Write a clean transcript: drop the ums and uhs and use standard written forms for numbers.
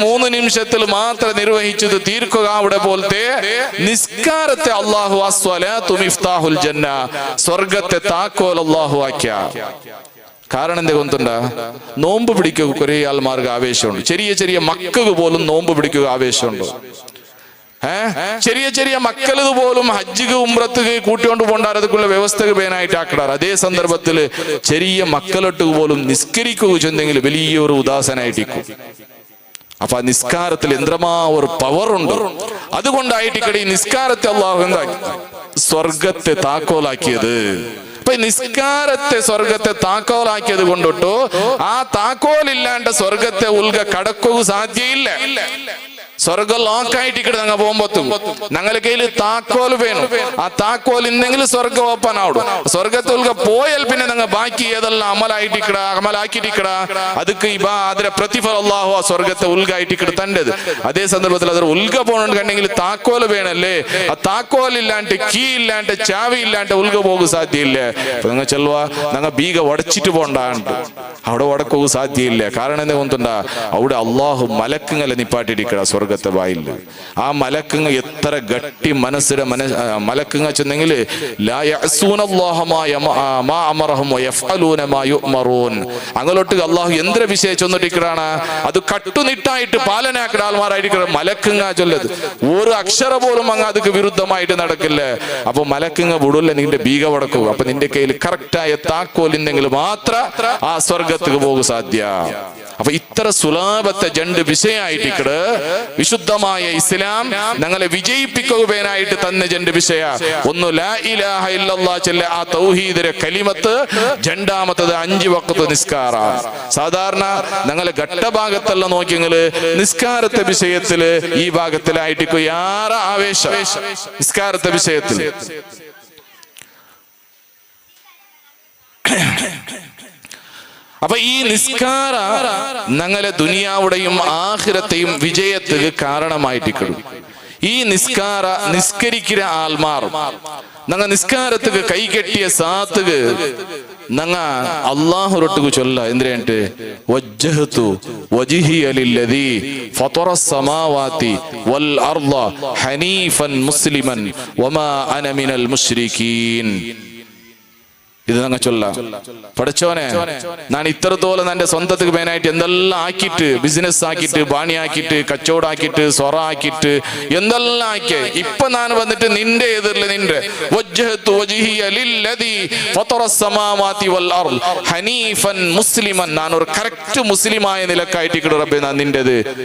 3 നിമിഷത്തിൽ മാത്രം നിർവഹിച്ചത് തീർക്കുക അവിടെ പോലത്തെ നിസ്കാരത്തെ അല്ലാഹു അസ്സലാത്തു മിഫ്താഹുൽ ജന്ന, സ്വർഗത്തെ താക്കോൽ അല്ലാഹു ആക്കിയ. കാരണം എന്താ കൊണ്ടുണ്ടാ? നോമ്പ് പിടിക്കുക കുറെ ആൾമാർക്ക് ആവേശമുണ്ട്. ചെറിയ ചെറിയ മക്കൾക്ക് പോലും നോമ്പ് പിടിക്കുക ആവേശമുണ്ട്. ചെറിയ ചെറിയ മക്കളത് പോലും ഹജ്ജിക്ക് ഉംറക്ക് കൂട്ടിക്കൊണ്ട് പോണ്ടാറതുക്കുള്ള വ്യവസ്ഥക്ക് പേനായിട്ട് ആക്കിടാറ്. അതേ സന്ദർഭത്തിൽ ചെറിയ മക്കളിട്ട് പോലും നിസ്കരിക്കുക ചെന്നെങ്കിൽ വലിയൊരു ഉദാസനായിട്ടിരിക്കും. അപ്പൊ ആ നിസ്കാരത്തിൽ എന്ത്രമാ ഒരു പവർ ഉണ്ട്. അതുകൊണ്ടായിട്ട് ഈ നിസ്കാരത്തെ അല്ലാഹു എന്താക്കി? സ്വർഗത്തെ താക്കോലാക്കിയത്. അപ്പൊ നിസ്കാരത്തെ സ്വർഗത്തെ താക്കോലാക്കിയത് കൊണ്ടിട്ടോ ആ താക്കോലില്ലാണ്ട് സ്വർഗത്തെ ഉൽഗ കടക്കുക സാധ്യയില്ല. സ്വർഗം ലോക്കായിട്ട് ഞങ്ങൾ പോകുമ്പോത്തും ഞങ്ങളുടെ കയ്യിൽ താക്കോൽ വേണം. ആ താക്കോൽ ഇന്നെങ്കിൽ സ്വർഗം ഓപ്പൺ ആവും. സ്വർഗത്തെ ഉൽഗ പോയാൽ പിന്നെ ഞങ്ങൾ ബാക്കി ഏതെല്ലാം അമലാക്കിട്ടിക്കട അതൊക്കെ അതിന്റെ പ്രതിഫലം അല്ലാഹു ആ സ്വർഗത്തെ ഉൽഗായിട്ടിക്കട തണ്ടത്. അതേ സന്ദർഭത്തിൽ അത് ഉൽഗ പോകണമെങ്കിൽ താക്കോൽ വേണല്ലേ. ആ താക്കോൽ ഇല്ലാണ്ട് കീ ഇല്ലാണ്ട് ചാവി ഇല്ലാണ്ട് ഉൽഗ പോകുക സാധ്യയില്ല. നിങ്ങൾ ചെല്ലുവാ ഞങ്ങൾ ബീഗ ഉടച്ചിട്ട് പോണ്ടാണ്ട് അവിടെ ഉടക്കുക സാധ്യയില്ല. കാരണം എന്താ കൊണ്ടുണ്ടാ? അവിടെ അള്ളാഹു മലക്കുങ്ങളെ നിപ്പാട്ടിരിക്കട സ്വർഗത്തെ വായിൽ. ആ മലക്കുങ്ങൾ എത്ര ഗട്ടി മനസ്സിലെ മലക്കുങ്ങ ചെന്നെങ്കിൽ അങ്ങോട്ട് അള്ളാഹു യന്ത്ര വിശേഷിച്ചൊന്നിട്ടിക്കടാണ് അത് കട്ടുനിട്ടായിട്ട് പാലനാക്കിട ആൾമാരായിരിക്കും മലക്കുങ്ങ ചൊല്ലത്. ഒരു അക്ഷര പോലും അങ്ങ് അതിക്ക് വിരുദ്ധമായിട്ട് നടക്കില്ല. അപ്പൊ മലക്കുങ്ങ വിടൂല്ല നിന്റെ ബീഗ വടക്കുക. അപ്പൊ നിന്റെ കയ്യിൽ കറക്റ്റായ താക്കോലിന്നെങ്കിൽ മാത്രം ആ സ്വർഗത്തേക്ക് പോകുക സാധ്യ. അപ്പൊ ഇത്ര സുലാഭത്തെ രണ്ട് വിഷയമായിട്ടിക്കട് വിശുദ്ധമായ ഇസ്ലാം ഞങ്ങളെ വിജയിപ്പിക്കുവാനായിട്ട് തന്നെ രണ്ട് വിഷയ. ഒന്ന് ലാ ഇലാഹ ഇല്ലല്ലാഹ് ചൊല്ല ആ തൗഹീദിന്റെ കലിമത്ത്, രണ്ടാമത്തത് 5 വഖത്ത് നിസ്കാര. സാധാരണ ഞങ്ങളെ ഘട്ടഭാഗത്തെല്ലാം നോക്കിയെങ്കില് നിസ്കാരത്തെ വിഷയത്തില് ഈ ഭാഗത്തിലായിട്ട് യാറ ആവേശം നിസ്കാരത്തെ വിഷയത്തിൽ. അപ്പൊ ഈ നിസ്കാര ഞങ്ങളെ ദുനിയാവുടെയും ആഖിറത്തെയും വിജയത്തിന് കാരണമായിട്ടിരിക്കും. ഈ നിസ്കരിക്കുന്ന ആൾമാർ ഞങ്ങ നിസ്കാരத்துக்கு കൈകെട്ടിയ സാത്തുക ഞങ്ങ അല്ലാഹുറട്ടുക്ക് ചൊല്ല എന്തിനായിട്ട് വജ്ജഹതു വജ്ഹിയ ലില്ലദീ ഫതറസ് സമാവാതി വൽ അർള ഹനീഫൻ മുസ്ലിമൻ വമാ അന മിനൽ മുശ്രികീൻ. ഇത് ഞങ്ങൾ ചൊല്ലാം. പഠിച്ചോനെ, ഞാൻ ഇത്രത്തോളം എന്റെ സ്വന്തത്തിക്ക് മേനായിട്ട് എന്തെല്ലാം ആക്കിയിട്ട്, ബിസിനസ് ആക്കിയിട്ട്, ബാണിയാക്കിയിട്ട്, കച്ചവടാക്കിയിട്ട്, സ്വറ ആക്കിയിട്ട്, എന്തെല്ലാം ആക്കിയ ഇപ്പൊ ഞാൻ വന്നിട്ട് നിന്റെ എതിരില് നിന്റെ വജ്ജഹതു വജ്ഹിയ ലില്ലദീ ഫതറസ് സമാവാതി വൽ അർള് ഹനീഫൻ മുസ്ലിമൻ, ഞാൻ ഒരു കറക്റ്റ് മുസ്ലിമായ നിലക്കായിട്ട് റബ്ബേ ഞാൻ നിന്റേത്